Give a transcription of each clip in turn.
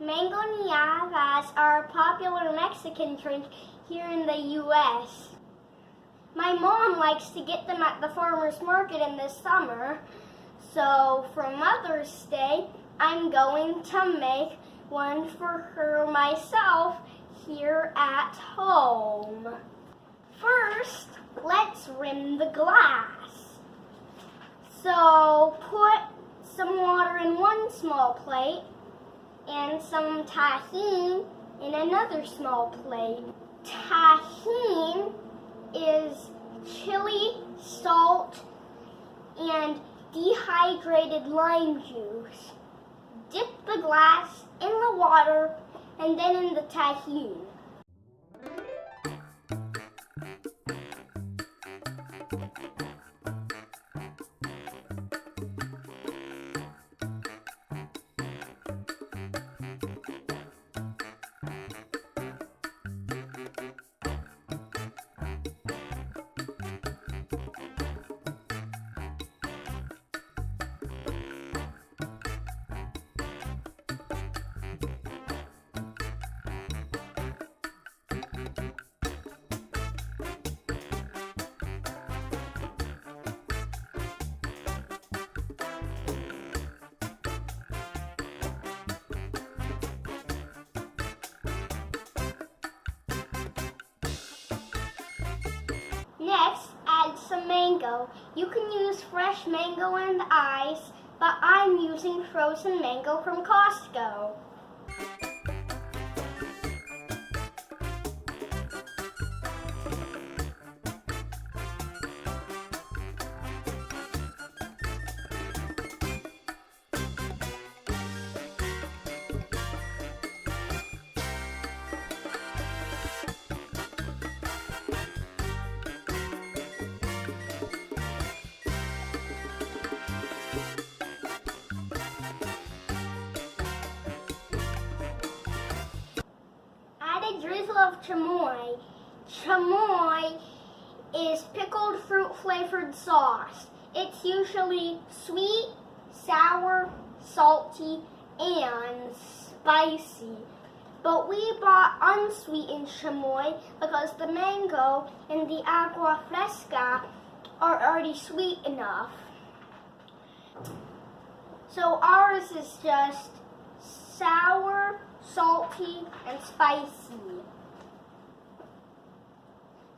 Mangonadas are a popular Mexican drink here in the U.S. My mom likes to get them at the farmer's market in the summer, so for Mother's Day, I'm going to make one for her myself here at home. First, let's rim the glass. So put some water in one small plate and some Tajin in another small plate. Tajin is chili, salt, and dehydrated lime juice. Dip the glass in the water and then in the Tajin. Next, add some mango. You can use fresh mango and ice, but I'm using frozen mango from Costco. A drizzle of chamoy. Chamoy is pickled fruit flavored sauce. It's usually sweet, sour, salty, and spicy. But we bought unsweetened chamoy because the mango and the Agua Fresca are already sweet enough. So ours is just sour, salty, and spicy.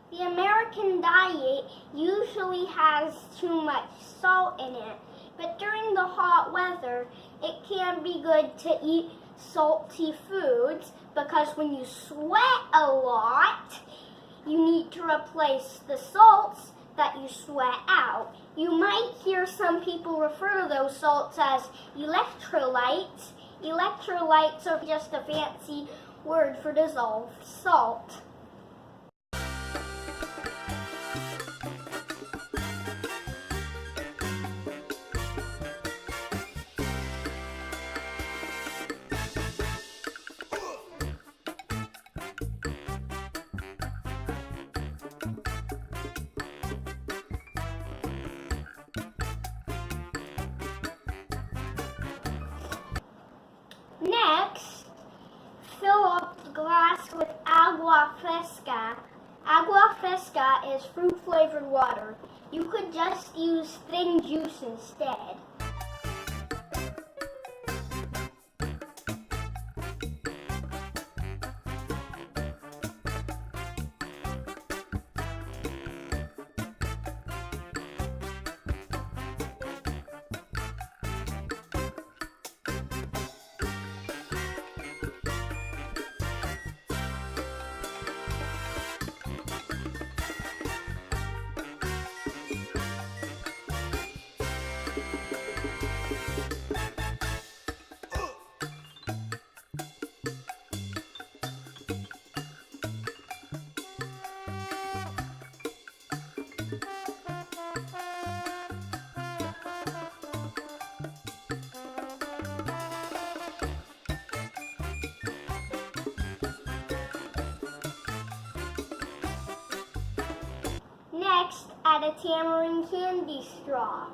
The American diet usually has too much salt in it, but during the hot weather, it can be good to eat salty foods because when you sweat a lot, you need to replace the salts that you sweat out. You might hear some people refer to those salts as electrolytes. Electrolytes are just a fancy word for dissolved salt. Next, fill up the glass with Agua Fresca. Agua Fresca is fruit-flavored water. You could just use thin juice instead. Next, add a tamarind candy straw.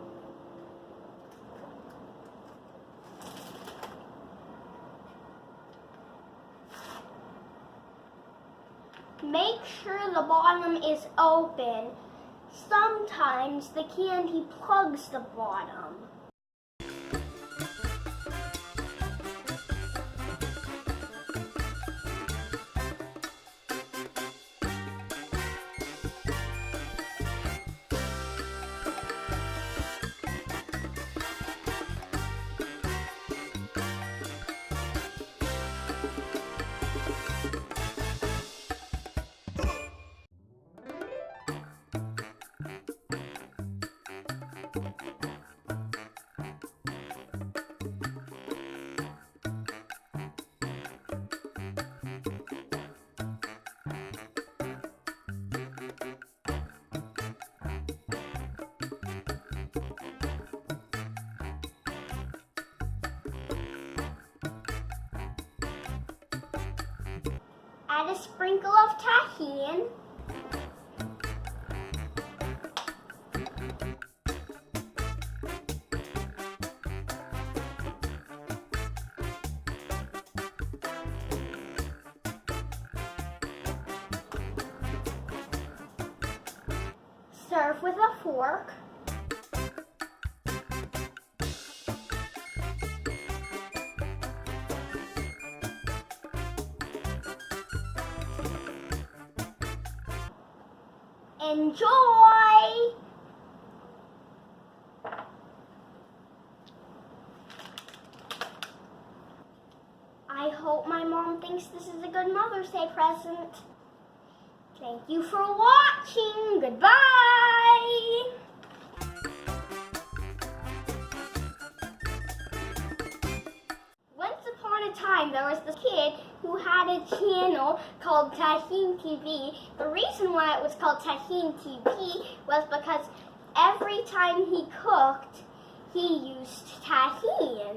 Make sure the bottom is open. Sometimes the candy plugs the bottom. Add a sprinkle of Tajin. Serve with a fork. Enjoy! I hope my mom thinks this is a good Mother's Day present. Thank you for watching. Goodbye! Once upon a time, there was this kid who had a channel called Tajin TV. The reason why it was called Tajin TV was because every time he cooked, he used Tajin.